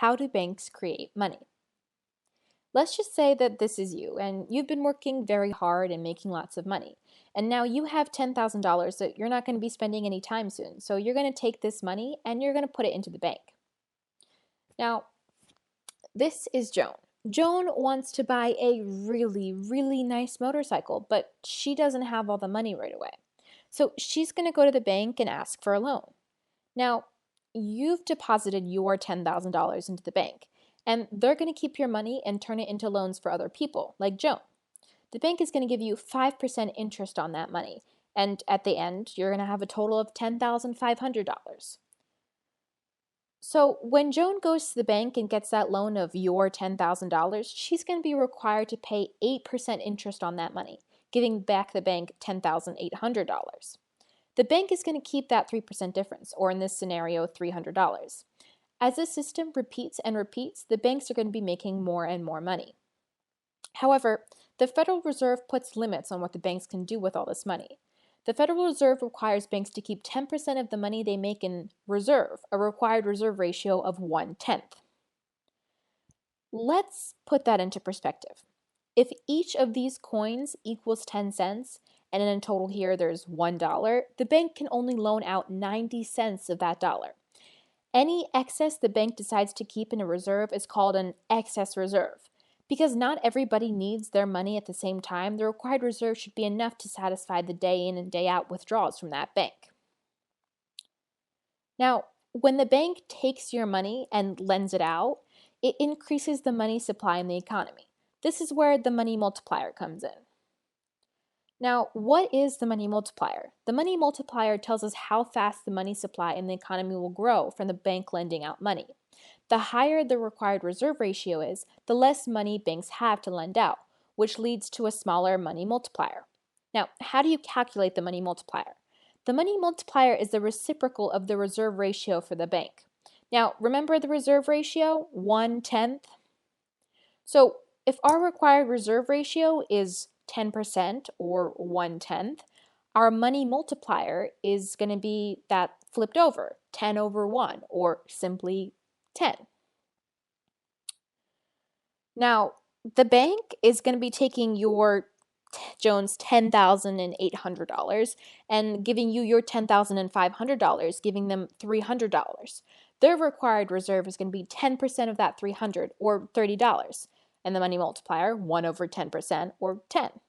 How do banks create money? Let's just say that this is you, and you've been working very hard and making lots of money. And now you have $10,000 that you're not going to be spending anytime soon. So you're going to take this money and you're going to put it into the bank. Now, this is Joan. Joan wants to buy a really, really nice motorcycle, but she doesn't have all the money right away. So she's going to go to the bank and ask for a loan. Now, you've deposited your $10,000 into the bank, and they're going to keep your money and turn it into loans for other people, like Joan. The bank is going to give you 5% interest on that money, and at the end, you're going to have a total of $10,500. So when Joan goes to the bank and gets that loan of your $10,000, she's going to be required to pay 8% interest on that money, giving back the bank $10,800. The bank is going to keep that 3% difference, or in this scenario, $300. As this system repeats and repeats, the banks are going to be making more and more money. However, the Federal Reserve puts limits on what the banks can do with all this money. The Federal Reserve requires banks to keep 10% of the money they make in reserve, a required reserve ratio of 1/10. Let's put that into perspective. If each of these coins equals 10 cents, and in total here there's $1, the bank can only loan out 90 cents of that dollar. Any excess the bank decides to keep in a reserve is called an excess reserve. Because not everybody needs their money at the same time, the required reserve should be enough to satisfy the day in and day out withdrawals from that bank. Now, when the bank takes your money and lends it out, it increases the money supply in the economy. This is where the money multiplier comes in. Now, what is the money multiplier? The money multiplier tells us how fast the money supply in the economy will grow from the bank lending out money. The higher the required reserve ratio is, the less money banks have to lend out, which leads to a smaller money multiplier. Now, how do you calculate the money multiplier? The money multiplier is the reciprocal of the reserve ratio for the bank. Now, remember the reserve ratio? 1/10. So, if our required reserve ratio is 10% or 1/10, our money multiplier is going to be that flipped over, 10 over 1, or simply 10. Now, the bank is going to be taking your Jones $10,800 and giving you your $10,500, giving them $300. Their required reserve is going to be 10% of that $300 or $30, and the money multiplier 1 over 10% or 10.